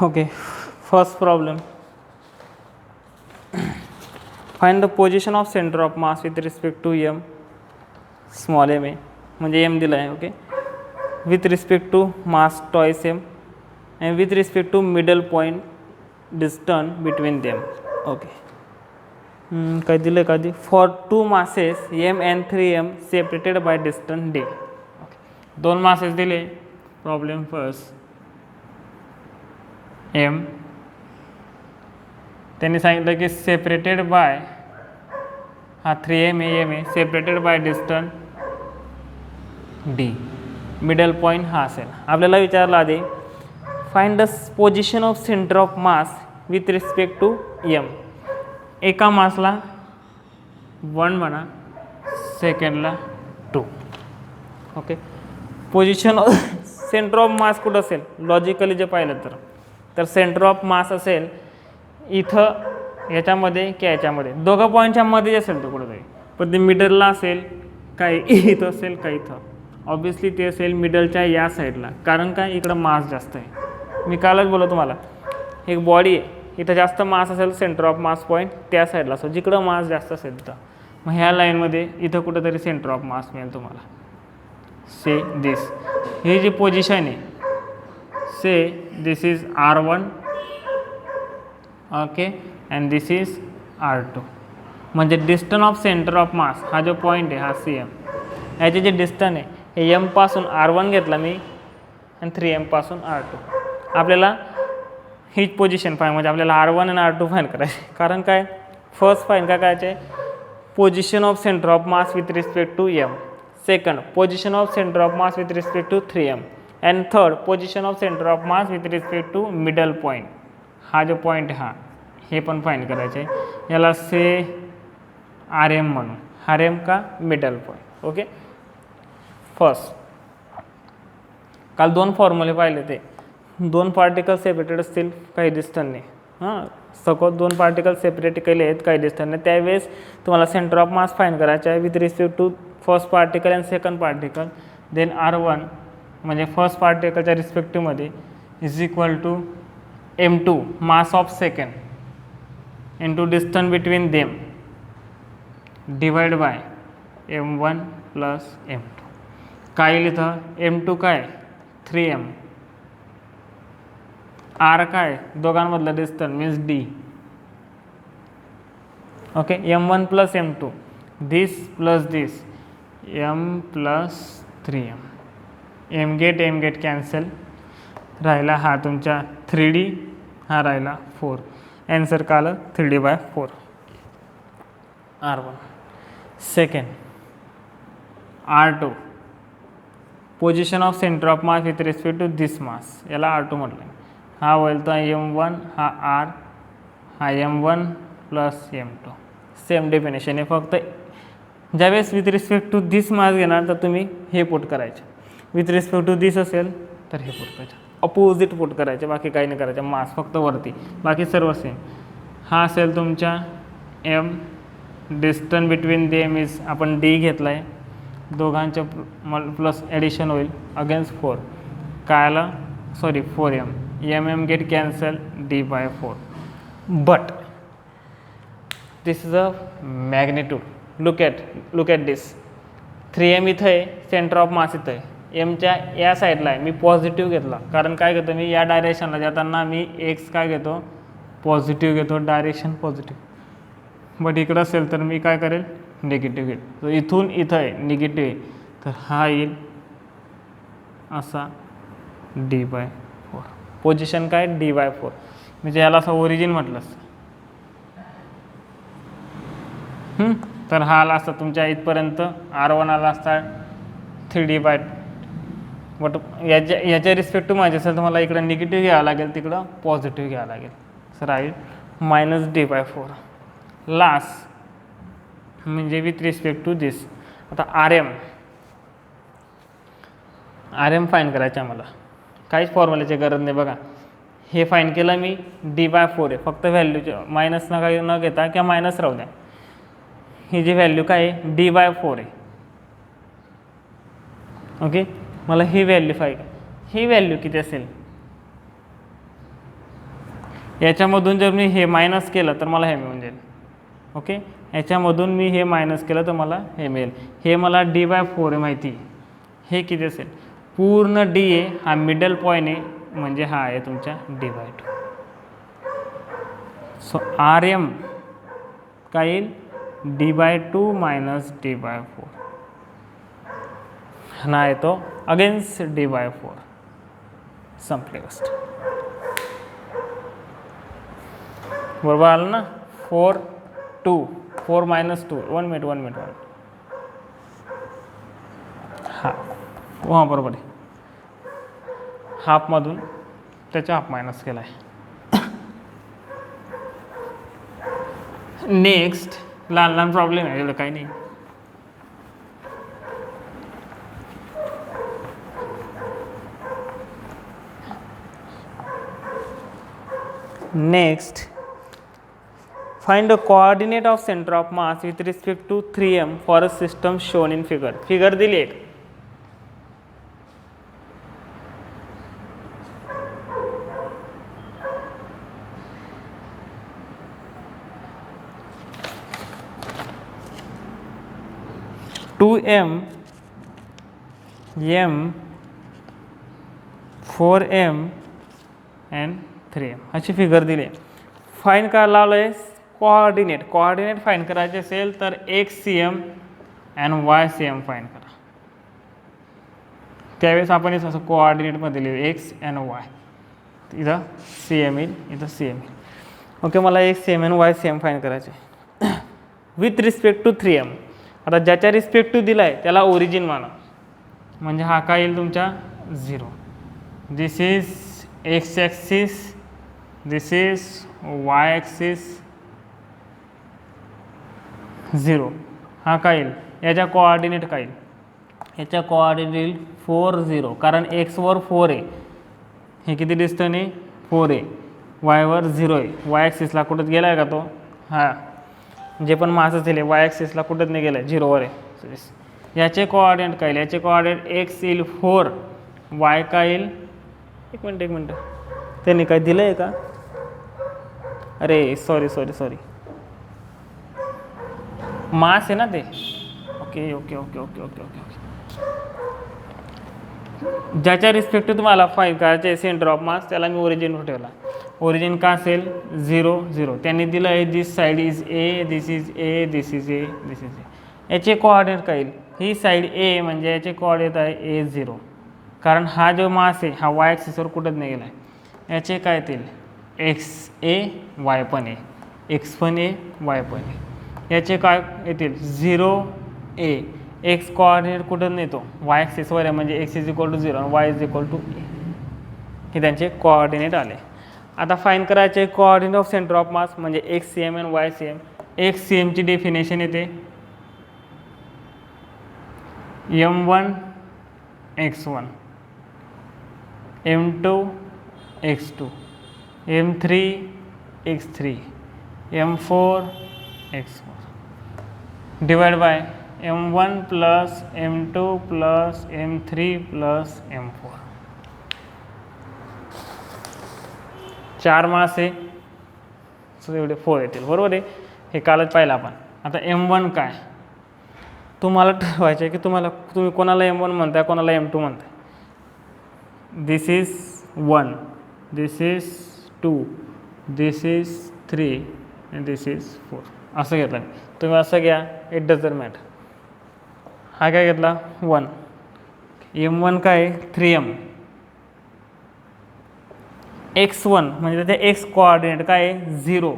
Okay, first problem. Find the position of center of mass with respect to m, small m आहे म्हणजे m दिला आहे. Okay, with respect to mass twice m and with respect to middle point distance between them. Okay, काय दिलं का दी for two masses m and 3m separated by distance d. दोन masses दिले. Problem first m त्यांनी सांगितलं की separated by हा 3m आहे separated by distance d, middle point हा असेल. आपल्याला विचारलं आधी find the position of centre of mass with respect to m. एका मासला 1 म्हणा, सेकंडला 2. Okay, position of centre of mass कुठं असेल लॉजिकली जे पाहिलं तर सेंटर ऑफ मास असेल इथं याच्यामध्ये की याच्यामध्ये दोघं पॉईंटच्या मध्ये असेल तो कुठंतरी, पण ते मिडलला असेल काय इथं असेल काय इथं. ऑब्विसली ते असेल मिडलच्या या साईडला, कारण काय इकडं मास जास्त आहे. मी कालच बोललो तुम्हाला एक बॉडी आहे इथं जास्त मास असेल सेंटर ऑफ मास पॉईंट त्या साईडला असो जिकडं मास जास्त असेल तिथं. मग ह्या लाईनमध्ये इथं कुठंतरी सेंटर ऑफ मास मिळेल तुम्हाला. से दिस ही जी पोजिशन आहे say this is R1 okay and this is R2. म्हणजे distance of centre of mass हा जो पॉईंट आहे हा CM, याचे जे डिस्टन्स आहे हे M पासून R1 घेतला मी आणि 3M पासून R2. आपल्याला हीच पोजिशन फाईन म्हणजे आपल्याला R1 आणि R2 फाईन करायचे. कारण काय फर्स्ट फाईन काय करायचे position of centre of mass with respect to M, second position of center of mass with respect to 3m and third position of center of mass with respect to middle point. हा जो point हा हे पण find करायचे. याला से RM म्हणू, RM का middle point. Okay, first काल दोन फॉर्म्युले पाहिले ते दोन पार्टिकल सेपरेटेड असतील काही डिस्टन्सने. हां, सपोज दोन पार्टिकल सेपरेट केले आहेत काही डिस्टन्सने, त्यावेळेस तुम्हाला सेंटर ऑफ मास फाइंड करायचा आहे with respect to first particle and second particle. Then R1 म्हणजे फर्स्ट पार्टिकलच्या रिस्पेक्टिव्हमध्ये is equal to M2 mass of second into distance between them divide by M1 plus M2. काय येईल इथं M2 काय 3M, R काय दोघांमधला distance means D. Okay, M1 plus M2 दिस plus दिस M plus 3M. M get cancel राहिला हा तुमचा 3D, हा राहिला 4. ॲन्सर का आलं 3D/4 R1. Second R2 position of centre of mass with respect to this mass, याला R2 म्हटलं. हा होईल तर M1 हा R हा M1 plus M2. Same definition आहे, फक्त ज्यावेळेस with respect to this mass घेणार तर तुम्ही हे पुट करायचे, विथ रिस्पेक्ट टू दिस असेल तर हे पुट करायचे, अपोजिट पुट करायचे, बाकी काही नाही करायचं. मास फक्त वरती, बाकी सर्व सेम. हा असेल तुमच्या M, distance between them is आपण D घेतला आहे, दोघांचं प्लस ॲडिशन होईल अगेन्स्ट 4. काय आला sorry 4M. M get cancel D/4. But this is a magnitude. Look at this 3M इथं आहे, सेंटर ऑफ मास इथं आहे, एमच्या या साईडला आहे. मी पॉझिटिव्ह घेतला कारण काय घेतो मी या डायरेक्शनला जाताना मी एक्स काय घेतो पॉझिटिव्ह घेतो, डायरेक्शन पॉझिटिव्ह. बट इकडं असेल तर मी काय करेल निगेटिव्ह घेईल. तर इथून इथं आहे निगेटिव्ह आहे तर हा येईल असा D/4. पोजिशन काय D/4 म्हणजे याला असं ओरिजिन म्हटलंस. तर हा आला असता तुमच्या इथपर्यंत R1 आला असता 3D/2. बट याच्या रिस्पेक्टिव्ह माझ्या असेल तर मला इकडं निगेटिव्ह घ्यावं लागेल, तिकडं पॉझिटिव्ह घ्यावं लागेल. Sir right -D/4. लास्ट म्हणजे विथ रिस्पेक्ट टू दिस. आता RM फाईन करायचं आहे मला, काहीच फॉर्म्युल्याची गरज नाही. बघा हे फाईन केलं मी D/4 आहे, फक्त व्हॅल्यूचे मायनस न घेता किंवा मायनस राहू द्या. ही जी व्हॅल्यू काय आहे D/4 आहे. ओके, मला ही व्हॅल्यू ही व्हॅल्यू किती असेल याच्यामधून जर मी हे मायनस केलं तर मला हे मिळून जाईल. ओके, याच्यामधून मी हे मायनस केलं तर मला हे मिळेल. हे मला D/4 आहे माहिती. हे किती असेल? पूर्ण D आहे, हा मिडल पॉईंट आहे, म्हणजे हा आहे तुमच्या D/2. सो RM काय येईल? D/2 minus D/4. ना येतो अगेन्स्ट D/4. संपली गोष्ट. बरोबर आलं ना? 4 2 4 मायनस 2 1 मिनिट. हां बरोबर आहे. हाफमधून त्याच्या हाफ मायनस केला आहे. नेक्स्ट लहान प्रॉब्लेम आहे, एवढं काही नाही. Next, find the coordinate of center of mass with respect to 3m for a system shown in figure. Figure दिली एक. m 4m and 3m अशी फिगर दिली. फाईन काय लावलं आहे? कोऑर्डिनेट फाईन करायचे असेल तर XCM आणि YCM फाईन करा. त्यावेळेस आपण असं कोऑर्डिनेटमध्ये लिहू X आणि Y. इथं CM येईल, इथं CM येईल. ओके, मला XCM आणि YCM फाईन करायचे विथ रिस्पेक्ट टू 3m. आता ज्याच्या रिस्पेक्ट टू दिला आहे त्याला ओरिजिन माना, म्हणजे हा काय येईल तुमच्या 0. This is X axis, this is Y axis 0. हा काय येईल? याच्या कोऑर्डिनेट काय येईल? याच्या कोऑर्डिनेट येईल 4 0, कारण X वर 4 आहे. हे किती डिस्टन्स आहे? 4 आहे. Y वर 0 आहे. Y ॲक्सिसला कुठंच गेला आहे का तो? हां, जे पण मास असेल Y ॲक्सिसला कुठंच नाही गेलं आहे, 0 वर आहे. याचे कोऑर्डिनेट काय येईल? याचे कोऑर्डिनेट X येईल 4, Y काय येईल? एक मिनट त्यांनी काय दिलं आहे का? अरे सॉरी मास आहे ना ते. ओके. ज्याच्या रिस्पेक्ट तुम्हाला फाईन करायचे सेंटर ऑफ मास त्याला मी ओरिजिन ठेवला. ओरिजिन का असेल? 0 0. त्यांनी दिलं आहे this side is A, this is A, this is A, this is A. याचे कोऑर्डिनेट काय येईल? ही साईड A म्हणजे याचे कोऑर्डिनेट आहे A0, कारण हा जो मास आहे हा Y ॲक्सिसवर कुठंच नाही गेला आहे. याचे काय येतील? XA, Y पण आहे, X पण आहे, Y पण आहे. याचे काय येतील? 0A. X कोऑर्डिनेट कुठं नाही, तो Y ॲक्सिसवर आहे, म्हणजे X इज इक्वल टू 0 आणि Y is equal to A. हे त्यांचे कोऑर्डिनेट आले. आता फाईन करायचे coordinate of centre of mass, म्हणजे XCM आणि YCM. XCMची डेफिनेशन येते M1 x1, M2 x2, M3 x3, M4 x4 divide by M1 plus M2 plus M3 plus M4. 4 मास आहे, so एवढे 4 येतील. बरोबर आहे, हे कालच पाहिलं आपण. आता M1 काय तुम्हाला ठरवायचं आहे की तुम्ही कोणाला M1 म्हणताय, कोणाला M2 म्हणताय. This is 1, this is 2, this is 3 आणि दिस इज 4 असं घेतलं. तुम्ही असं घ्या, इट डझंट मॅटर. हा काय घेतला? 1. M1 काय? 3m. x1 म्हणजे त्याचे x कोऑर्डिनेट काय आहे? 0.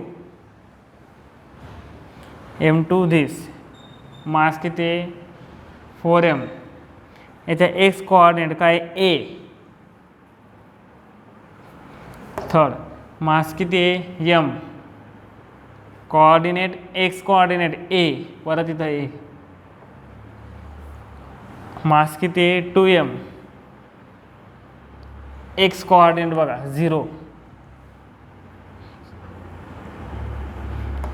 M2 दिस मास किती आहे? 4m. याच्या x कोऑर्डिनेट काय? A. थर्ड मास किती आहे? m. Coordinate x coordinate A, परत इथं A. मास किती आहे? 2m. x कोऑर्डिनेट बघा 0.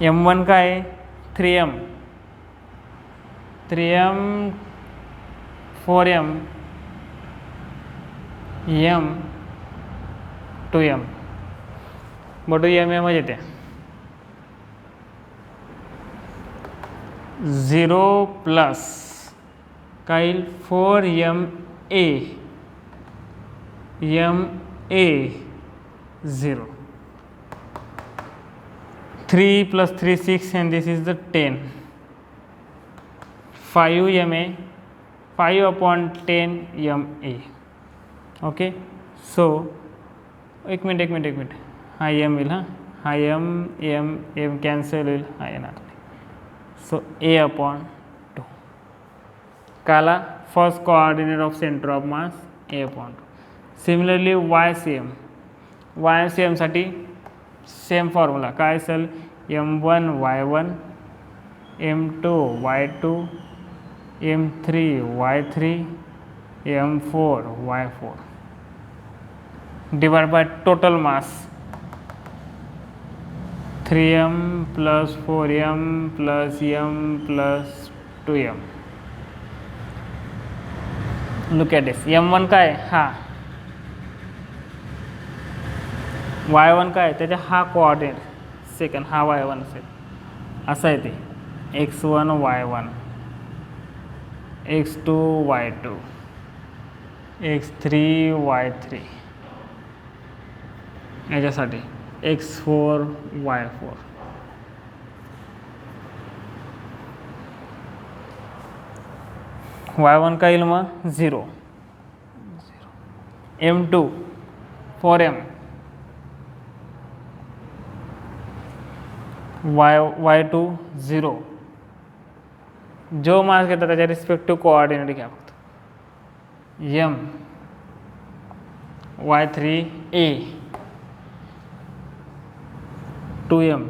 M1 काय आहे? 3m. 3m 4m m 2m. बटू एम एमच येते. 0 प्लस काय येईल 4ma ma 0. 3 plus 3 6 and this is the 10. 5 ma 5 upon 10 ma. Okay. So एक मिनिट हा एम येईल. हा एम कॅन्सल होईल. हा येणार. सो a अपॉन 2 काला first coordinate of centre of mass a upon 2. Similarly Y साठी सेम फॉर्म्युला काय असेल m1 y1 m2 y2 m3 y3 m4 y4 divide by total mass 3m plus 4m plus m plus 2m. Look at this. m1 काय हा y1 काय त्याच्या हा coordinate second हा y1 असेल असं आहे ते x1 y1 x2 y2 x3 y3 याच्यासाठी x4 y4. y1 काय येईल मग 0 m2 4m y2 0. जो मास घेता त्याच्या रिस्पेक्टिव्ह कोऑर्डिनेट घ्या फक्त. m y3 a 2m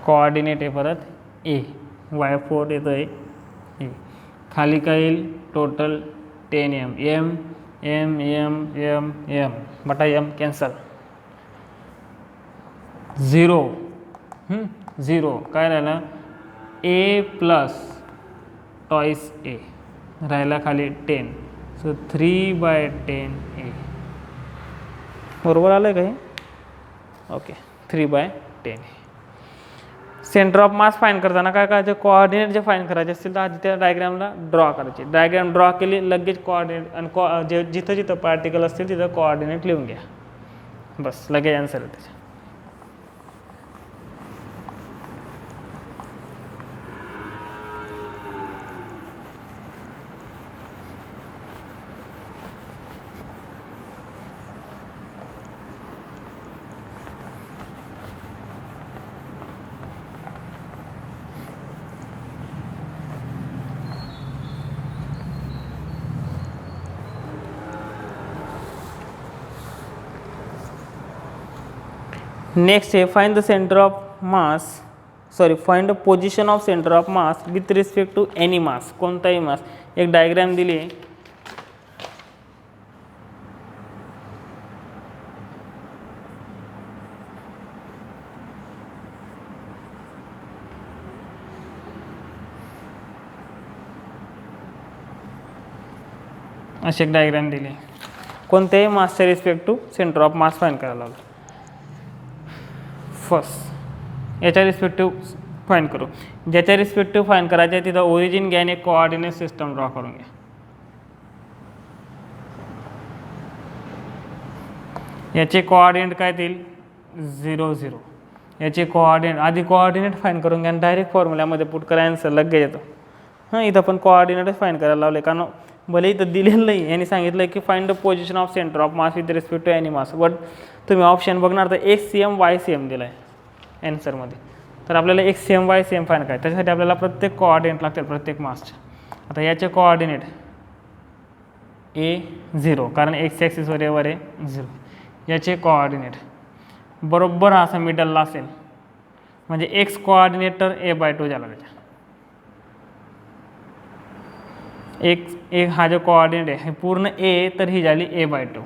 coordinate आहे परत a y4 येतो आहे a. खाली काय येईल total 10m m m m m m बटा m कॅन्सल 0 0 काय राहिलं a प्लस टॉईस a राहिला खाली 10. सो 3/10 a बरोबर आलं का हे. Okay 3/10. Centre of mass find करताना काय करायचं कोऑर्डिनेट जे फाईंड करायचे असतील तर आधी त्या डायग्रामला ड्रॉ करायचे. डायग्राम ड्रॉ केली लगेच कोऑर्डिनेट आणि जे जिथं पार्टिकल असतील तिथं कोऑर्डिनेट लिहून घ्या. बस लगेच आन्सर आहे त्याच्या. नेक्स्ट है find the centre of mass find the position of centre of mass with respect to any mass. कोणताही मास. एक डायग्राम दिली आहे. अशी एक डायग्राम दिली. कोणत्याही मासच्या respect to centre of mass find करायला लागलो. फर्स्ट याच्या रिस्पेक्टिव्ह फाइंड करू. ज्याच्या रिस्पेक्टिव्ह फाइंड करायचं आहे तिथं ओरिजिन घ्या आणि एक कोऑर्डिनेट सिस्टम ड्रॉ करून घ्या. याचे कोऑर्डिनेट काय येतील 0 0. याचे कोऑर्डिनेट आधी कोऑर्डिनेट फाइंड करून घ्या आणि डायरेक्ट फॉर्म्युल्यामध्ये पुट करा आन्सर लगेच येतो. इथं पण कोऑर्डिनेटच फाइंड करायला लावले कारण भले इथं दिलेलं नाही. यांनी सांगितलं की find the position of centre of mass with respect to any mass. But तुम्ही ऑप्शन बघणार तर XCM YCM दिला आहे ॲन्सरमध्ये. तर आपल्याला XCM YCM फाइंड करायचं. त्याच्यासाठी आपल्याला प्रत्येक कोऑर्डिनेट लागतील प्रत्येक मासचे. आता याचे कोऑर्डिनेट A 0 कारण एक्स ॲक्सिसवर एवर आहे 0. याचे कोऑर्डिनेट बरोबर असं मिडलला असेल म्हणजे एक्स कोऑर्डिनेट तर a/2 झाला त्याच्या. एक हा जो कोऑर्डिनेट आहे हे पूर्ण a तर ही झाली a/2.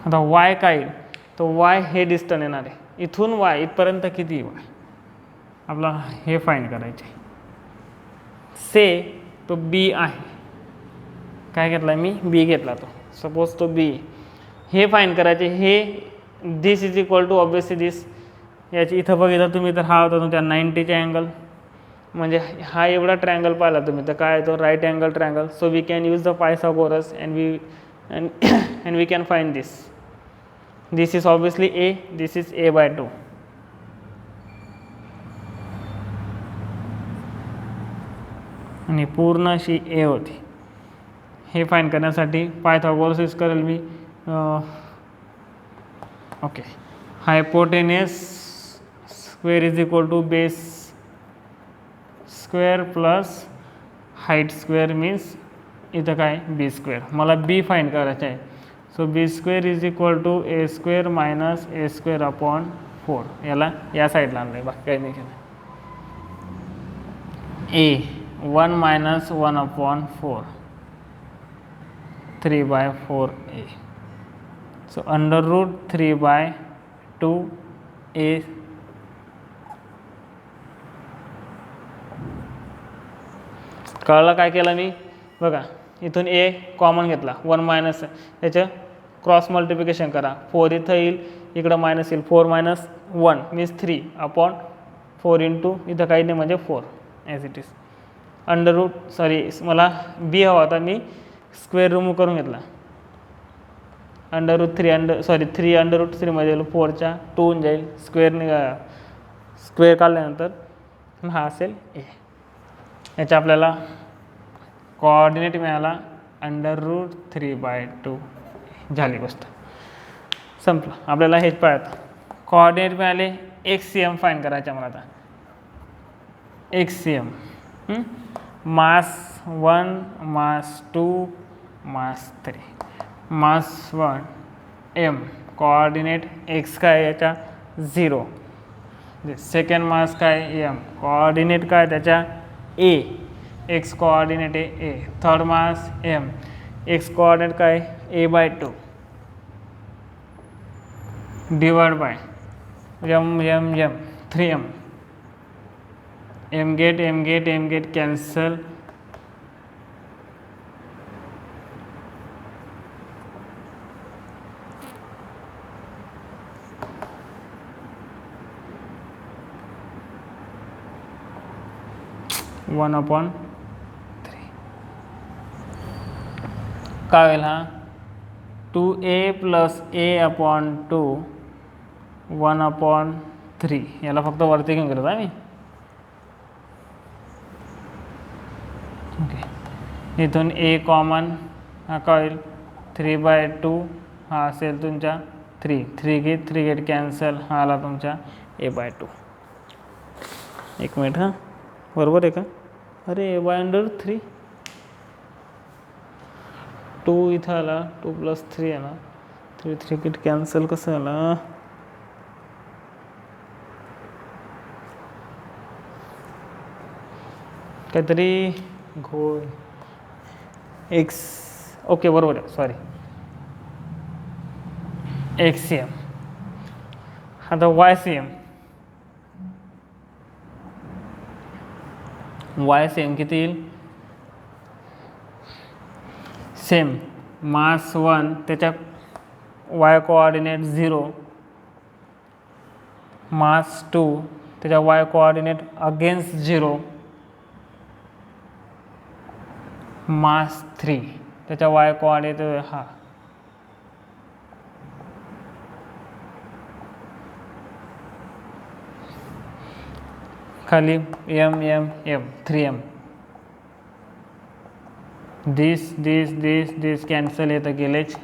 आता y काय तो y हे डिस्टन्स येणार आहे इथून y इथपर्यंत किती y आपला हे फाइंड करायचे. से तो b आहे काय घेतला मी b घेतला तो. सपोज तो बी, हे फाईन करायचे. हे दिस इज इक्वल टू ऑब्वियसली दिस. याची इथं बघितलं तुम्ही तर हा होता तुमच्या 90चा अँगल, म्हणजे हा एवढा ट्रायंगल पाहिला तुम्ही तर काय तो right angle triangle. So we can use the Pythagoras and we can find this. This is obviously a, this is a/2. आणि पूर्ण अशी ए होती. हे फाईन करण्यासाठी पायथागोरस यूज करेल मी. Okay, hypotenuse square is equal to base square plus height square means इथं काय बी स्क्वेअर. मला बी फाईंड करायचं आहे. So B square is equal to A square minus A square upon 4. याला या साईडला आणलं आहे, बाकी काही नाही केलं. A 1 minus 1 upon 4, 3/4a. So under root 3/2a. कळलं काय केलं मी? बघा इथून ए कॉमन घेतला, 1 मायनस त्याचं क्रॉस मल्टिप्लिकेशन करा. 4 इथं येईल, इकडं मायनस येईल. 4 मायनस 1 मीन्स 3 अपॉन 4 इंटू इथं काही नाही म्हणजे 4 as it is. Under root मला बी हवा होता, मी स्क्वेअर रिमूव्ह करून घेतला. अंडर रूट 3 अंडर रूट 3 मध्ये 4च्या 2 होऊन जाईल. स्क्वेअर काढल्यानंतर हा असेल ए. याचा आपल्याला कोऑर्डिनेट मिळाला अंडर रूट 3/2. झाली गोष्ट, संपलं. आपल्याला हेच पाहत कोऑर्डिनेट मिळाले. XCM फाईन करायचं मला आता. XCM मास 1, मास 2, मास 3. मास 1 m, कोऑर्डिनेट x काय याच्या 0. सेकंड मास काय m, कोऑर्डिनेट काय त्याच्या a, x कोऑर्डिनेट आहे a. Third mass m, x coordinate काय a/2 divide by m 3m. m get cancel. One upon 3 काय होईल हा 2a प्लस a/2 1/3. याला फक्त वरती घेऊन गेलो मी. ओके, इथून a कॉमन, हा काय होईल 3/2. हा असेल तुमच्या 3 गेट कॅन्सल. हा आला तुमच्या a/2. एक मिनिट हां, बरोबर आहे का? अरे a/3 2 इथं आला, 2 + 3 आला. 3 गेट कॅन्सल कसं आला? काहीतरी घोळ. एक्स ओके बरोबर आहे, सॉरी. XCM. आता YCM. YCM किती येईल? सेम मास 1 त्याच्या y कोऑर्डिनेट 0, मास 2 त्याच्या y कोऑर्डिनेट अगेन्स्ट 0, मास 3 त्याच्या y कोऑर्डिनेट हा. खाली m 3m. दिस कॅन्सल येतं गेलेच.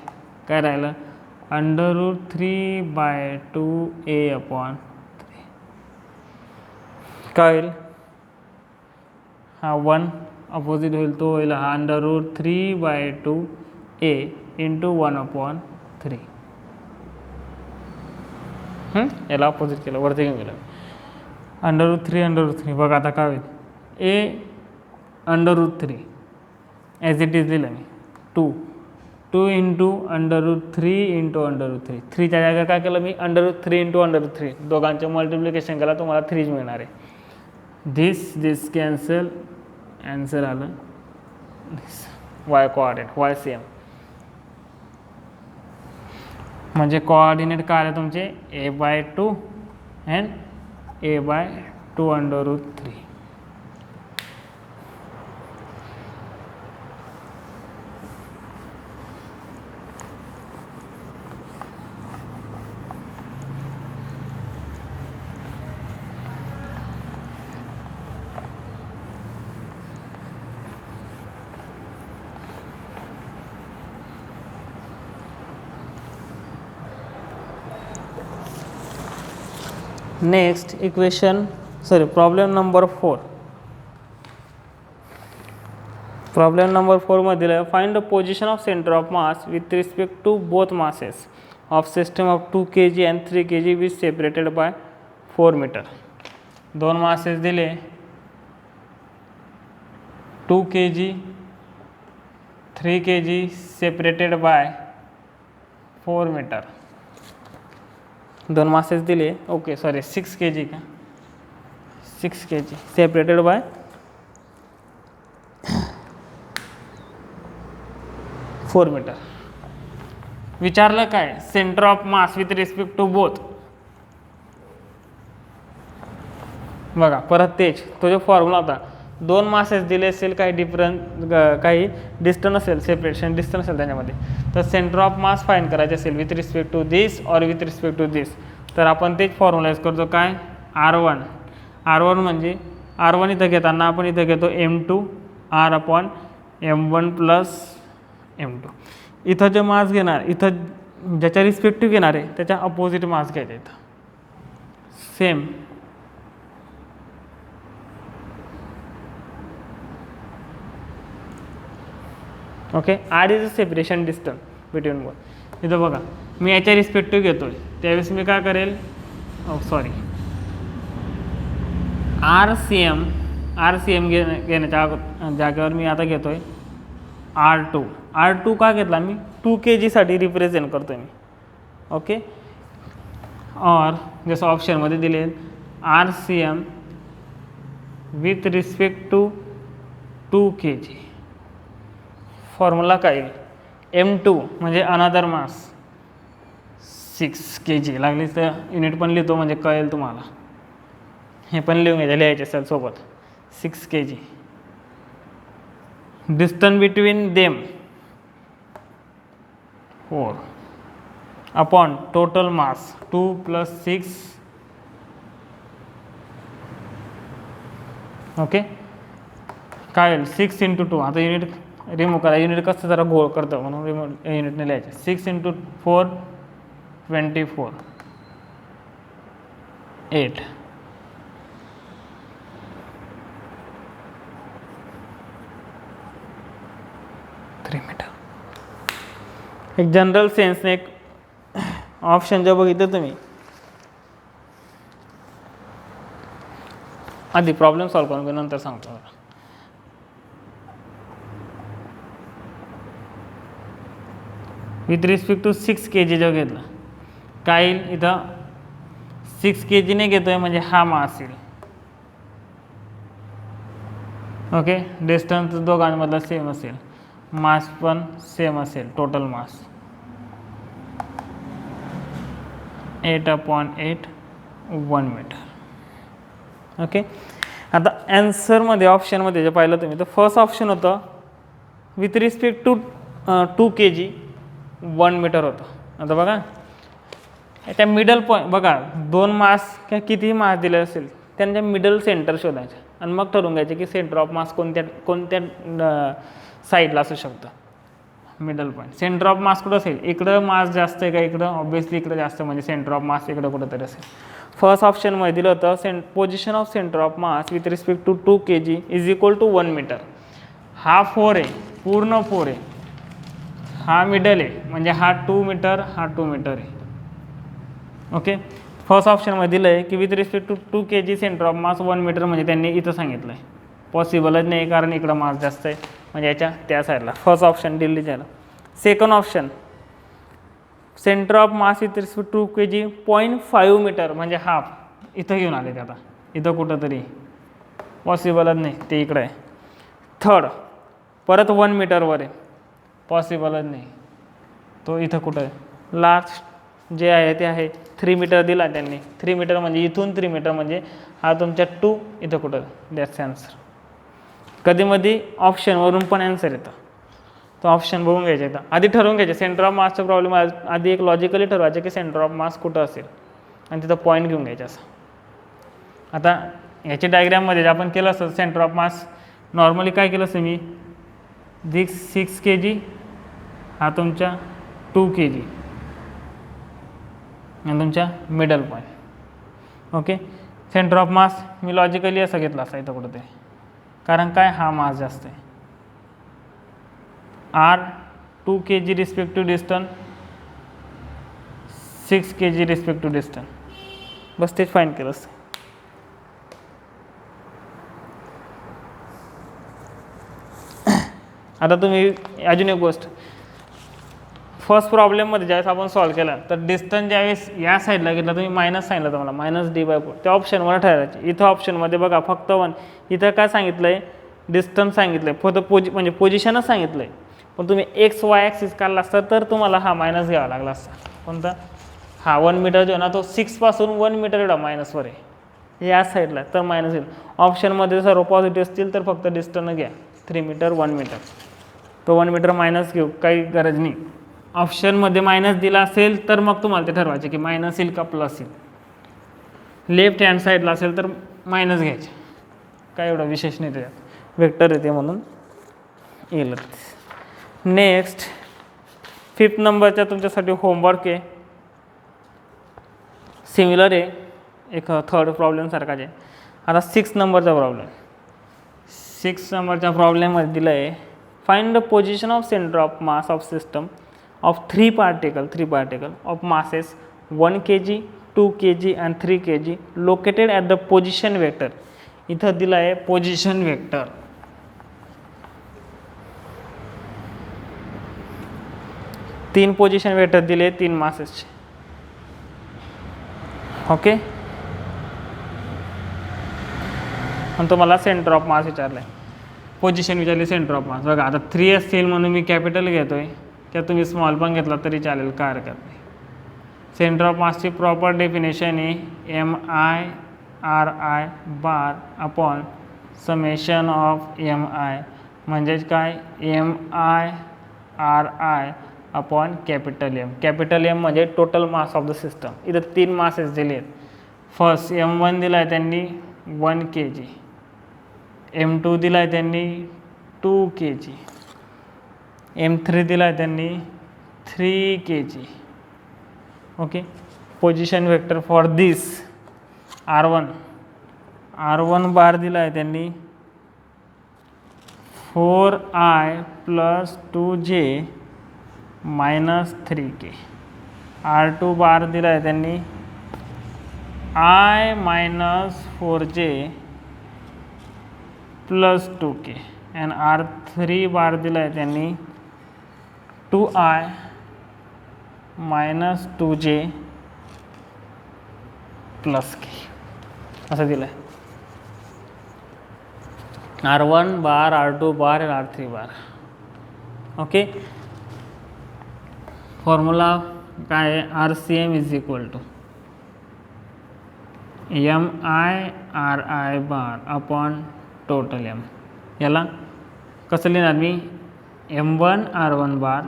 काय राहिलं अंडर रूट 3/2a/3. काय होईल? हा 1 अपोजिट होईल, तो होईल हा अंडर रूट 3/2a इंटू 1/3. याला अपोजिट केलं, वरती घेऊन गेलं. अंडर रूट 3 बघा आता काय होईल a under root 3 as it is दिलं मी 2 into under root 3 into under root 3. 3च्या जागा काय केलं मी under root 3 into under root 3. दोघांचे मल्टिप्लिकेशन केला तुम्हाला 3 मिळणार आहे. दिस कॅन्सल, आन्सर आलं y कोऑर्डिनेट YCM. म्हणजे कोऑर्डिनेट काय आले तुमचे a/2 and a/2√3. Next equation problem number 4. Problem number 4 मध्ये दिलं find the position of centre of mass with respect to both masses of system of 2 kg and 3 kg with separated by 4 metre. दोन masses दिले 2 kg 3 kg separated by 4 metre. दोन masses दिले 6 kg का 6 kg separated by 4 metre. विचारलं काय centre of mass with respect to both. बघा परत तेच तो जो फॉर्म्युला होता, दोन मासेस दिले असेल काही काही डिस्टन्स असेल, सेपरेशन डिस्टन्स असेल त्याच्यामध्ये, तर सेंटर ऑफ मास फाइंड करायचे असेल विथ रिस्पेक्ट टू दिस और विथ रिस्पेक्ट टू दिस, तर आपण तेच फॉर्म्युला यूज करतो काय R1 म्हणजे R1 इथं घेताना आपण इथं घेतो M2 R/M1 प्लस M2. इथं जे मास घेणार, इथं ज्याच्या रिस्पेक्टिव्ह घेणार आहे त्याच्या अपोजिट मास घ्यायचा इथं same. Okay, R is a separation distance between both. इथं बघा मी याच्या रिस्पेक्टिव्ह घेतोय, त्यावेळेस मी काय करेल RCM घेण्याच्या जागेवर मी आता घेतोय R2 का घेतला मी 2 kg साठी रिप्रेझेंट करतोय मी. ओके, और जसं ऑप्शनमध्ये दिले RCM with respect to 2 kg. Formula काय M2 म्हणजे अनदर मास 6 kg. लागली तर युनिट पण लिहितो म्हणजे कळेल तुम्हाला, हे पण लिहायचे असेल सोबत 6 kg. Distance between them 4 upon total mass 2 + 6. Okay, काय 6 × 2. आता युनिट रिमूव्ह करा, युनिट कसं जरा गोळ करतं म्हणून युनिटने लिहायचे. 6 × 4 24 8. एक जनरल सेन्सने एक ऑप्शन जे बघितलं तुम्ही, आधी प्रॉब्लेम सॉल्व करून नंतर सांगतो. विथ रिस्पेक्ट टू 6 kg जो घेतला, काय इथं 6 kg ने घेतोय म्हणजे हा मास येईल. ओके, डिस्टन्स दोघांमधला सेम असेल, मास पण सेम असेल, टोटल मास 8/8 1 मीटर. ओके, आता ॲन्सरमध्ये ऑप्शनमध्ये जे पाहिलं तुम्ही, तर फर्स्ट ऑप्शन होतं with respect to 2 kg 1 metre होतं. आता बघा याच्या मिडल पॉईंट बघा, दोन मास किंवा कितीही मास दिले असेल त्यांच्या मिडल सेंटर शोधायचे आणि मग ठरवून घ्यायचे की सेंटर ऑफ मास कोणत्या साईडला असू शकतं. Middle point centre of mass कुठं असेल, इकडं मास जास्त आहे का इकडं, ऑब्वियसली इकडं जास्त, म्हणजे सेंटर ऑफ मास इकडं कुठंतरी असेल. फर्स्ट ऑप्शनमध्ये दिलं होतं position of centre of mass with respect to 2 kg = 1 metre. हा 4 आहे, पूर्ण 4 आहे, हा मिडल आहे म्हणजे हा 2 मीटर, हा 2 मीटर आहे. ओके, फर्स्ट ऑप्शनमध्ये दिलं आहे की with respect to 2 kg centre of mass 1 metre, म्हणजे त्यांनी इथं सांगितलं आहे. पॉसिबलच नाही कारण इकडं मास जास्त आहे, म्हणजे याच्या त्या साईडला. फर्स्ट ऑप्शन दिल्ली झालं. Second option centre of mass with respect to 2 kg 0.5 metre, म्हणजे हाफ इथं घेऊन आले ते. आता इथं कुठंतरी पॉसिबलच नाही, ते इकडं आहे. थर्ड परत 1 मीटरवर आहे, पॉसिबलच नाही, तो इथं कुठं आहे. लास्ट जे आहे ते आहे 3 मीटर दिला त्यांनी. 3 मीटर म्हणजे इथून 3 मीटर म्हणजे हा तुमच्या 2 इथं कुठं, दॅट्स आन्सर. कधीमध्ये ऑप्शनवरून पण आन्सर येतं, तो ऑप्शन बघून घ्यायचा येतं. आधी ठरवून घ्यायचे सेंटर ऑफ मासचा प्रॉब्लेम. आधी एक लॉजिकली ठरवायचं की सेंटर ऑफ मास कुठं असेल आणि तिथं पॉईंट घेऊन घ्यायचं असं. आता ह्याची डायग्रॅममध्ये जे आपण केलं असतं सेंटर ऑफ मास, नॉर्मली काय केलं असतं मी, 6 kg, हा तुमच्या 2 kg आणि तुमच्या middle point. Okay, centre of mass me logically असं घेतलं असतं इथं कुठं ते, कारण काय हा मास जास्त आहे. Are 2 kg respective distance, 6 kg respective distance, बस तेच फाईंड केलं असतं. आता तुम्ही अजून एक गोष्ट, फर्स्ट प्रॉब्लेममध्ये ज्यावेळेस आपण सॉल्व केला तर डिस्टन्स ज्यावेळेस या साईडला घेतला, तुम्ही मायनस सांगितलं तुम्हाला -d/4, त्या ऑप्शनवर ठरायचे. इथं ऑप्शनमध्ये बघा फक्त 1, इथं काय सांगितलं आहे, डिस्टन्स सांगितलं आहे, फक्त म्हणजे पोझिशनच सांगितलं आहे. पण तुम्ही XY ॲक्सिस काढला असता तर तुम्हाला हा मायनस घ्यावा लागला असता. कोणता, हा 1 मीटर जो ना तो 6 पासून 1 मीटर एवढा मायनसवर आहे, या साईडला, तर मायनस येईल. ऑप्शनमध्ये सर्व पॉझिटिव्ह असतील तर फक्त डिस्टन्स घ्या, 3 मीटर 1 मीटर, तो 1 मीटर मायनस घेऊ, काही गरज नाही. ऑप्शनमध्ये मायनस दिला असेल तर मग तुम्हाला ते ठरवायचे की मायनस येईल का प्लस येईल. लेफ्ट हँड साईडला असेल तर मायनस घ्यायचे, काय एवढं विशेष नाही त्याच्यात, वेक्टर येते म्हणून येईलच. नेक्स्ट 5th नंबरचा तुमच्यासाठी होमवर्क आहे, सिमिलर आहे, एक थर्ड प्रॉब्लेमसारखाच आहे. आता 6 नंबरचा प्रॉब्लेम, 6 नंबरच्या प्रॉब्लेममध्ये दिलं आहे, find the position of centre of mass of system of 3 particle of masses 1 kg, 2 kg and 3 kg located at the position vector. इथं दिला आहे पोझिशन वेक्टर. तीन पोझिशन वेक्टर दिले 3 मासेसचे. ओके, आणि तुम्हाला सेंटर ऑफ मास विचारलं आहे, पोझिशन विचारली, सेंटर ऑफ मास. बघा आता 3 असतील म्हणून मी कॅपिटल घेतोय, त्या तुम्ही स्मॉल पण घेतला तरी चालेल, काय हरकत नाही. सेंटर ऑफ मासची प्रॉपर डेफिनेशन आहे MI/RI bar upon summation of MI, म्हणजेच काय MI/RI upon capital M. Capital M म्हणजे total mass of the system. इथं 3 मासेस दिले आहेत. फर्स्ट M1 दिला आहे त्यांनी 1 kg, M2 दिला आहे त्यांनी 2 kg, M3 दिला आहे त्यांनी 3 kg. Okay, position vector for this R1 बार दिला आहे त्यांनी 4I + 2j - 3k. R2 बार दिला आहे त्यांनी I - 4j + 2k and R3 बार दिला आहे त्यांनी 2I - 2j + k असं दिलं आहे. R1 बार, R2 बार आणि R3 बार. ओके, फॉर्म्युला काय आहे, RCM = MI/RI bar upon total M. याला कसं लिहिणार मी, M1 R1 बार,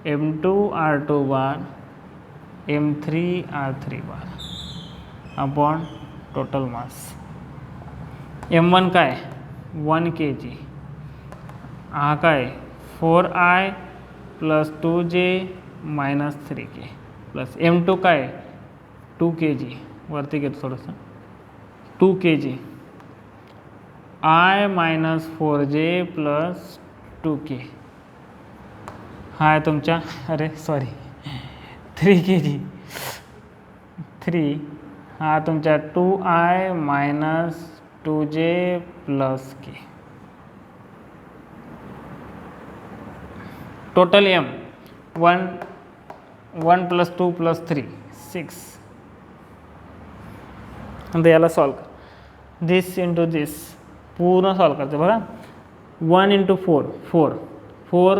M2 R2 बार, M3 R3 bar upon total mass. M1 काय 1 kg, हा काय 4I + 2j - 3k plus M2 काय 2 kg, वरती घेतो थोडंसं, 2 kg, I - 4j + 2k, हा आहे तुमच्या, अरे सॉरी 3 kg, 3, हा तुमच्या 2I - 2j + k. Total M 1 + 2 + 3 6. नंतर याला सॉल्व कर, दिस इंटू दिस पूर्ण सॉल्व करते बघा. 1 × 4 4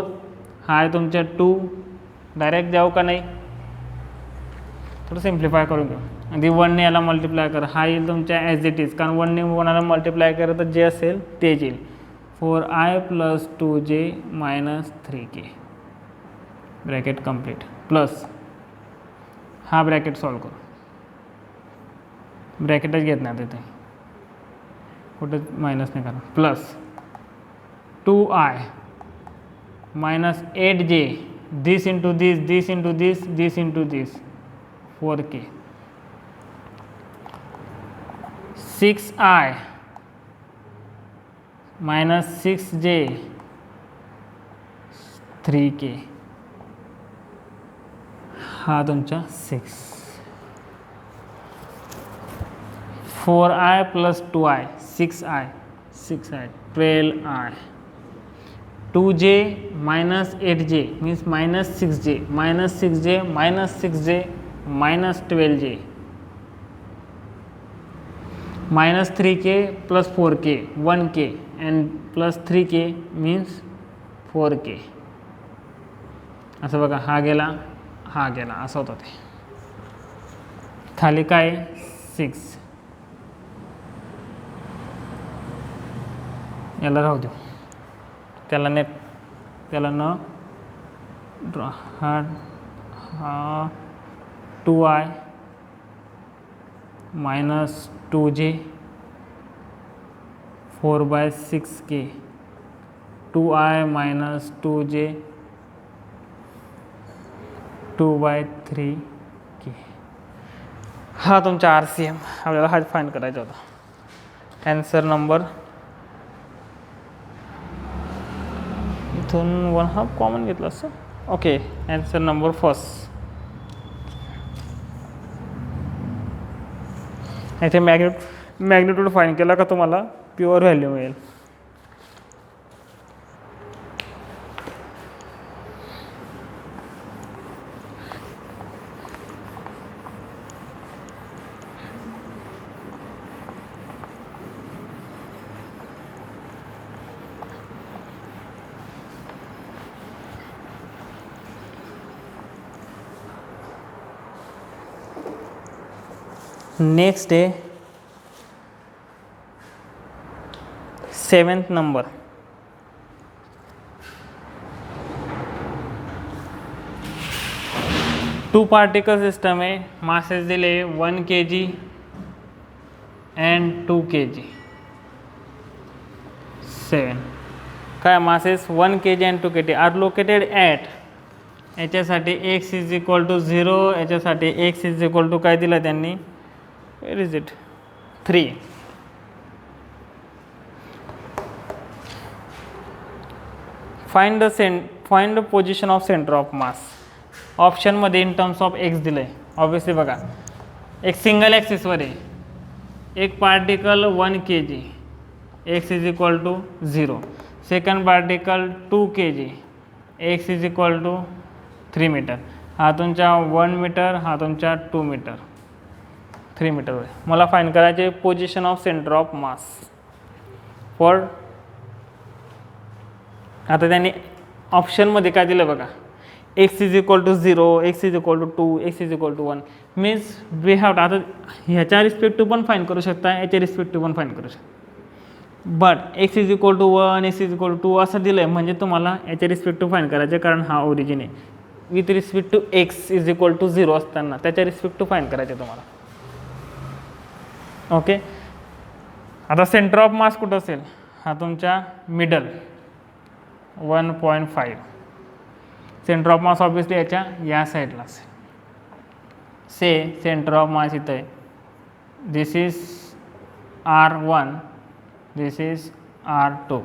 हा आहे तुमच्या 2, डायरेक्ट जाऊ का नाही, थोडं सिम्प्लिफाय करून घेऊ. आणि 1ने याला मल्टिप्लाय करा, हा येईल तुमच्या ॲज इट इज, कारण 1ने 1ला मल्टिप्लाय करा तर जे असेल तेच येईल. 4i + 2j - 3k bracket complete plus हा ब्रॅकेट सॉल्व करू. ब्रॅकेटच घेत नाही तिथे, कुठे मायनस नाही करा. Plus 2i - 8j, this into this, this into this, this into this, 4k. 6i - 6j, 3k. हा तुमचा 6. 4i + 2i 6i 12i. 2j - 8j means -6j, -6j, -6j, -12j, -3k + 4k 1k and +3k means 4k. असं बघा, हा गेला हा गेला असं होतं ते. खाली काय 6, याला राहू देऊ, त्याला न ड्रॉ. हा 2i - 2j 4/6k, 2i - 2j 2/3k. हा तुमचा RCM. आपल्याला हा फाइंड करायचा होता. ॲन्सर नंबर इथून 1/2 कॉमन घेतला असं. Okay, answer number first. इथे मॅग्निट्यूड फाइंड केला का तुम्हाला प्युअर व्हॅल्यू मिळेल. नेक्स्ट आहे 7th number. Two particle system आहे. मासेस दिले 1 kg and 2 kg. 7 काय masses 1 kg and 2 kg are located at. याच्यासाठी x = 0, याच्यासाठी x = काय दिलं त्यांनी, where is it, 3. Find the position of centre of मास. ऑप्शनमध्ये इन टर्म्स ऑफ x दिलं आहे. ऑब्विसली बघा, एक सिंगल ॲक्सिसवर आहे, एक particle 1 kg, x = 0. Second particle 2 kg, x = 3 metre. हा तुमचा 1 मीटर, हा तुमचा 2 मीटर, 3 मीटर. मला फाइंड करायचे position of centre of mass for. आता त्यांनी ऑप्शनमध्ये काय दिलं बघा, x = 0, x = 2, x = 1 means we have. आता ह्याच्या रिस्पेक्टिव्ह पण फाईन करू शकता, याच्या रिस्पेक्टिव्ह पण फाईन करू शकता. बट x = 1, x = 2 असं दिलं आहे म्हणजे तुम्हाला याच्या रिस्पेक्टिव्ह फाईन करायचे, कारण हा ओरिजिन आहे. विथ रिस्पेक्ट टू x = 0 असताना त्याच्या रिस्पेक्टिव्ह फाईन करायचे तुम्हाला. ओके, आता सेंटर ऑफ मास कुठं असेल, हा तुमच्या middle 1.5. Centre of mass obviously या साईडला असेल. सेंटर ऑफ मास इथं आहे. This is R1, this is R2.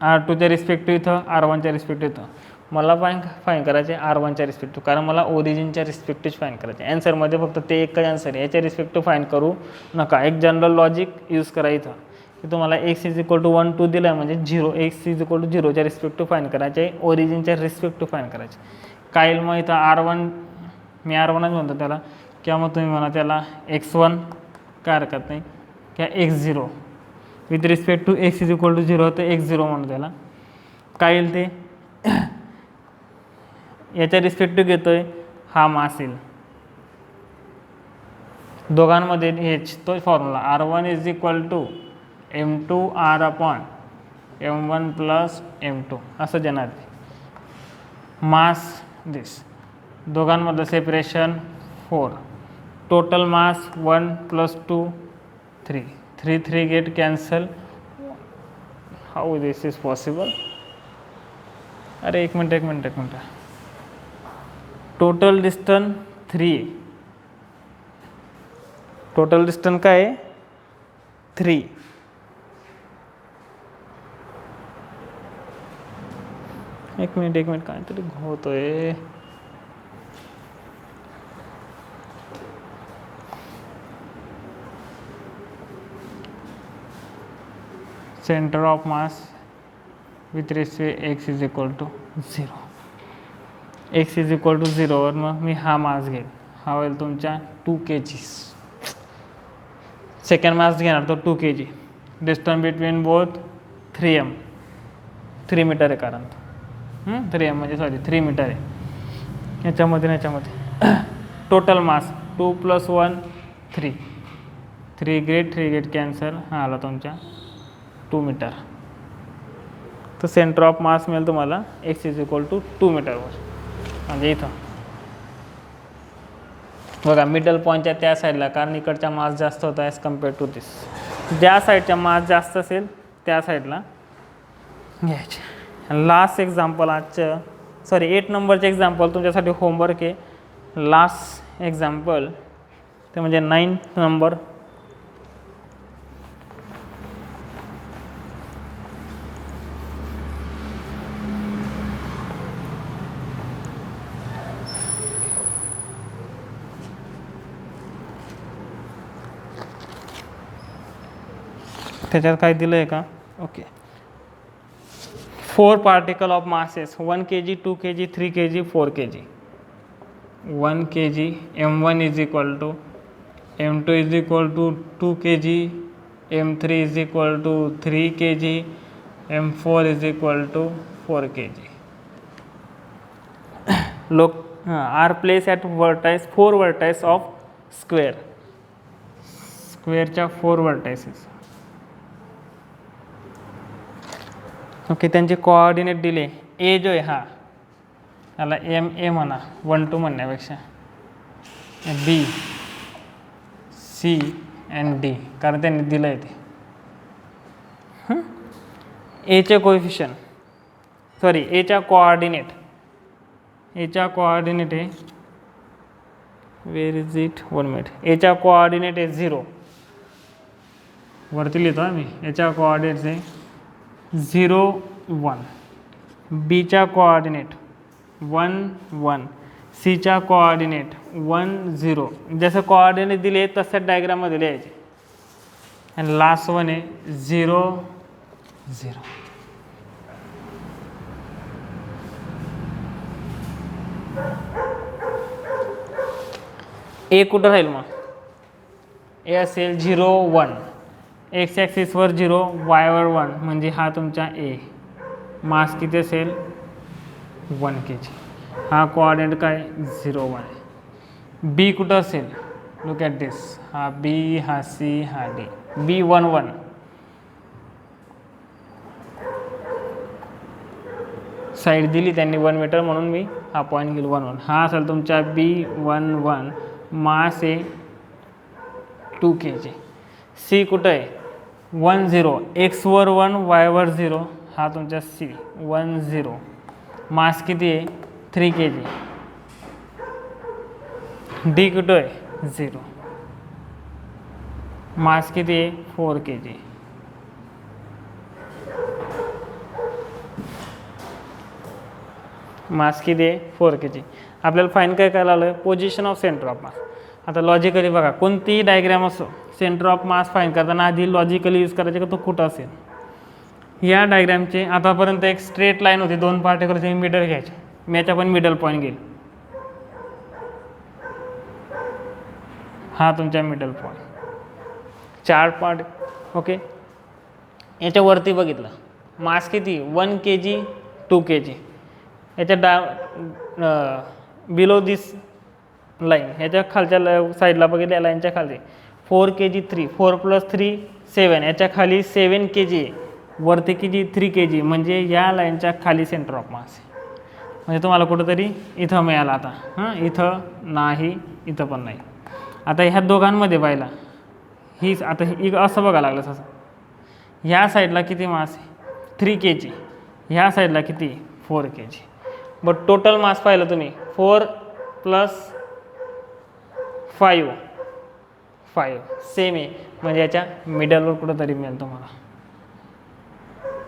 R2च्या रिस्पेक्टिव्ह इथं, R1च्या रिस्पेक्टिव्ह इथं. मला फाईन करायचे R1च्या रिस्पेक्टिव्ह, कारण मला ओरिजिनच्या रिस्पेक्टिव्ह फाईन करायचे. ॲन्सरमध्ये फक्त ते एकच ॲन्सर आहे, याच्या रिस्पेक्टिव्ह फाईन करू नका. एक जनरल लॉजिक यूज करा इथं, की तुम्हाला x = 1, 2 दिलं आहे म्हणजे 0, x = 0च्या रिस्पेक्टिव्ह फाईन करायचे, ओरिजिनच्या रिस्पेक्टिव्ह फाईन करायचे. काय मग इथं R1, मी R1च म्हणतो त्याला, किंवा मग तुम्ही म्हणा त्याला x1, काय हरकत नाही, किंवा x0. With respect to x = 0 तर x0 म्हणतो त्याला. काय येईल ते, याच्या रिस्पेक्टिव्ह घेतोय, हा मास येईल. दोघांमध्ये हेच तोच formula R1 is equal to M2 R upon M1 plus M2 असं देणार ते. मास दिस, दोघांमधलं separation 4, total mass 1 + 2 3, 3 get cancel. How this is possible? अरे एक minute. Total distance 3, total distance काय आहे 3. एक मिनिट काहीतरी होतोय. Centre of mass with respect x is equal to 0. x is equal to 0 वर मग मी हा मास घेईल, हा होईल तुमच्या 2 kg. सेकंड मास घेणार तो 2 kg. Distance between both 3m, 3 metre आहे कारण 3m म्हणजे 3 मीटर आहे याच्यामध्ये. टोटल मास 2 + 1 3, 3 गेट कॅन्सल, हा आला तुमच्या 2 मीटर. तर सेंटर ऑफ मास मिळेल तुम्हाला x इज इक्वल टू 2 मीटरवर. म्हणजे इथं बघा मिडल पॉईंटच्या त्या साईडला, कारण इकडचा मास जास्त होता ॲज कम्पेअर टू दिस. ज्या साईडचा मास जास्त असेल त्या साईडला घ्यायचे. लास्ट एक्झाम्पल आजचं 8 नंबरचे एक्झाम्पल तुमच्यासाठी होमवर्क आहे. लास्ट एक्झाम्पल ते म्हणजे 9th नंबर. त्याच्यात काय दिलं आहे का? Okay. 4 particle of masses 1 kg, 2 kg, 3 kg, 4 kg. 1 kg M1 is equal to M2 is equal to 2 kg, M3 is equal to 3 kg, M4 is equal to 4 kg. लोक are place at vertices 4 vertices of square. स्क्वेअरच्या 4 vertices. Okay. त्यांचे coordinate दिले. ए जो आहे हा याला MA म्हणा 1 2 म्हणण्यापेक्षा, B C and D कारण त्यांनी दिलं आहे ते. एचे कोएफिशियंट एच्या कोऑर्डिनेट आहे वेअर इज इट 1 मिनिट. एच्या कोऑर्डिनेट आहे 0, वरती लिहितो आम्ही. याच्या कोऑर्डिनेट्स आहे 0 1, बीच्या कोऑर्डिनेट 1 1, सीच्या कोऑर्डिनेट 1 0. जसं कोऑर्डिनेट दिले तसंच डायग्राममध्ये लिहायचे. आणि लास्ट वन आहे 0 0. ए कुठं राहील मग? ए असेल 0 1, एक्स ॲक्सिसवर 0, वायवर 1, म्हणजे हा तुमचा ए. मास किती असेल 1 kg. हा कोऑर्डिनेट काय 0 1 आहे. बी कुठं असेल? लुक ॲट दिस. हा बी, हा सी, हा डी. बी 1 1, साईड दिली त्यांनी 1 मीटर म्हणून मी हा पॉईंट घेईल 1 1. हा असेल तुमचा बी 1 1, मास आहे 2 kg. सी कुठं आहे 1 0, एक्सवर 1, वायवर 0, हा तुमचा सी 1 0. मास किती आहे 3 kg. डी कुठं आहे 0, मास किती आहे 4 kg. मास किती आहे 4 kg. आपल्याला फाईन काय करायला आलं? पोझिशन ऑफ सेंटर ऑफ मास. आता लॉजिकली बघा, कोणतीही डायग्राम असो, सेंटर ऑफ मास फाईन करताना आधी लॉजिकली यूज करायचे का तो कुठं असेल. या डायग्रामचे आतापर्यंत एक स्ट्रेट लाईन होती, 2 पार्टिकलचे मिडल घ्यायचे. मी याच्या पण मिडल पॉईंट घेईल. हा तुमचा मिडल पॉईंट. 4 पार्ट. ओके. याच्यावरती बघितलं मास किती 1 kg 2 kg. याच्या बिलो दिस लाईन ह्याच्या खालच्या साईडला बघितलं, या लाईनच्या खाली 4 kg 3, 4 + 3 7, याच्या खाली 7 kg, वरती किती 3 kg, म्हणजे या लाईनच्या खाली सेंटर ऑफ मास आहे. म्हणजे तुम्हाला कुठंतरी इथं मिळाला आता. हां, इथं नाही, इथं पण नाही. आता ह्या दोघांमध्ये पाहिला हीच आता असं बघायला लागलं असं, ह्या साईडला किती मास आहे 3 kg, ह्या साईडला किती 4 kg. बट टोटल मास पाहिलं तुम्ही 4 + 5 सेम आहे, म्हणजे याच्या मिडलवर कुठंतरी मिळेल तुम्हाला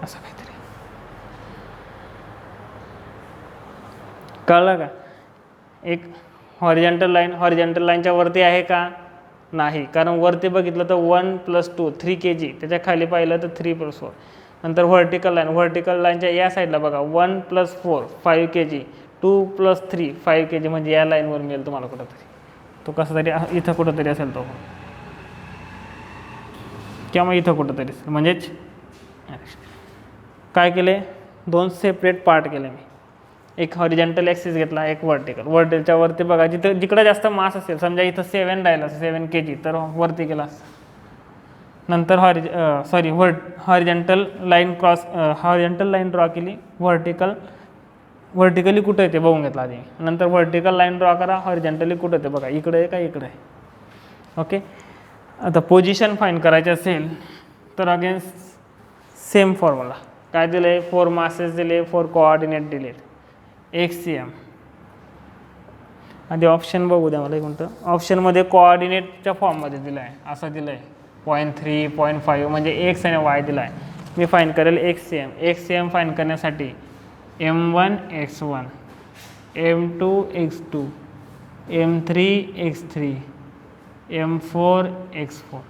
असं काहीतरी. कळलं का? एक हॉरिझॉन्टल लाईनच्या वरती आहे का? नाही, कारण वरती बघितलं तर 1 + 2 3 kg, त्याच्या खाली पाहिलं तर 3 + 4. नंतर व्हर्टिकल लाईनच्या या साईडला बघा 1 + 4 5 kg, 2 + 3 5 kg, म्हणजे या लाईनवर मिळेल तुम्हाला कुठंतरी. तो कसा तरी इथं कुठंतरी असेल तो, किंवा इथं कुठंतरी असेल. म्हणजेच काय केले, 2 सेपरेट पार्ट केले मी. एक हॉरिझॉन्टल ॲक्सिस घेतला, एक वर्टिकलच्या वरती बघा जिकडे जास्त मास असेल, समजा इथं 7 राहिला 7 kg, तर वरती केला. नंतर हॉरिझॉन्टल लाईन ड्रॉ केली, व्हर्टिकली कुठं आहे ते बघून घेतला आधी. नंतर व्हर्टिकल लाईन ड्रॉ करा, हॉरिझॉन्टली कुठं आहे ते बघा, इकडे आहे का इकडे आहे. ओके, आता पोझिशन फाईंड करायची असेल तर अगेन सेम फॉर्म्युला. काय दिले, 4 मासेस दिले, 4 कोऑर्डिनेट दिलेत, XCM. आधी ऑप्शन बघू द्या मला एक मिनटं. ऑप्शनमध्ये कोऑर्डिनेटच्या फॉर्ममध्ये दिलं आहे, असं दिलं आहे 0.3 0.5, म्हणजे X आणि Y दिला आहे. मी फाईंड करेल XCM फाईंड करण्यासाठी M1 x1, M2 x2, M3 x3, M4 x4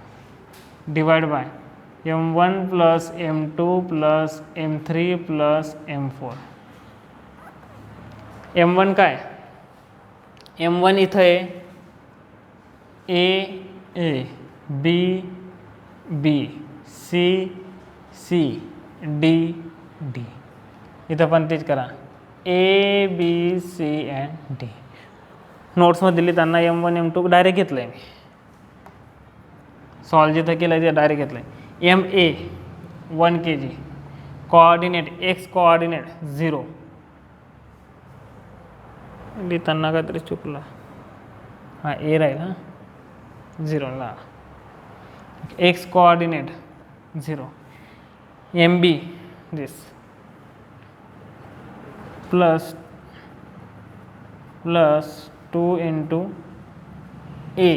divide by M1 + M2 + M3 + M4. M1 काय, M1 इथं आहे A B B C C D D, इथं पण तेच करा A B C and D. नोट्समध्ये दिली त्यांना M1 M2 डायरेक्ट घेतलं आहे मी, सॉल्व जिथं केलं आहे ते डायरेक्ट घेतलं आहे. MA 1 kg, coordinate X coordinate 0, लिहिताना काहीतरी चुकला, हां A राहील, हां 0 ला, X coordinate 0, MB this plus 2 × A,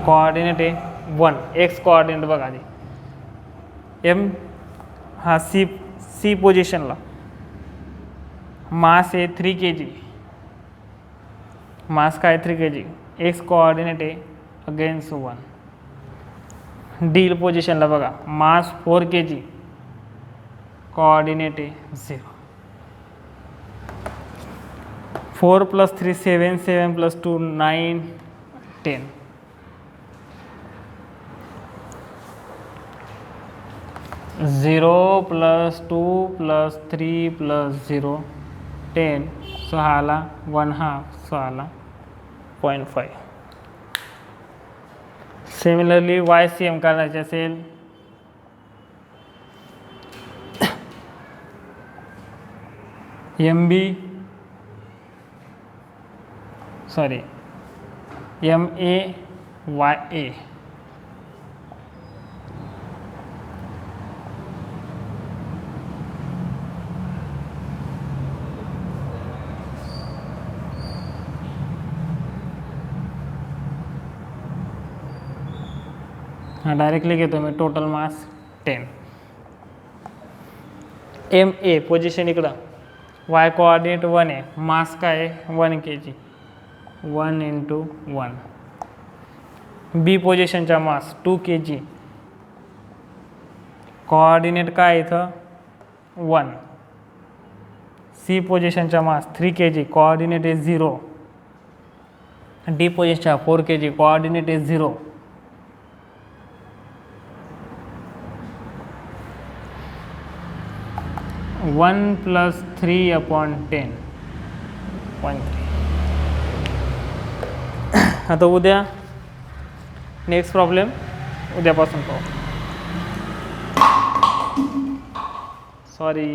coordinate आहे 1, X कोऑर्डिनेट बघा आधी, M हा C पोझिशनला, मास आहे 3 kg, मास काय 3 kg, X कोऑर्डिनेट आहे अगेन्स्ट 1. D पोझिशनला बघा, मास 4 kg, कोऑर्डिनेट आहे 0. 4 + 3 7, 7 + 2 9 10. 0 + 2 + 3 + 0 10, 6 1/2, 6 0.5. सिमिलरली YCM करायचे असेल MA YA, हाँ डायरेक्टली घेतो मी, टोटल मास 10. MA पोझिशन इकडं, Y कोऑर्डिनेट 1 आहे, मास काय आहे 1 kg, 1 × 1. B पोझिशनचा मास 2 kg, कोऑर्डिनेट काय इथं 1. C पोझिशनचा मास 3 kg, कोऑर्डिनेट आहे 0. D पोझिशनचा 4 kg, कोऑर्डिनेट आहे 0. 1 + 3/10 0.3. आता उद्या नेक्स्ट प्रॉब्लेम उद्यापासून पाहू. सॉरी.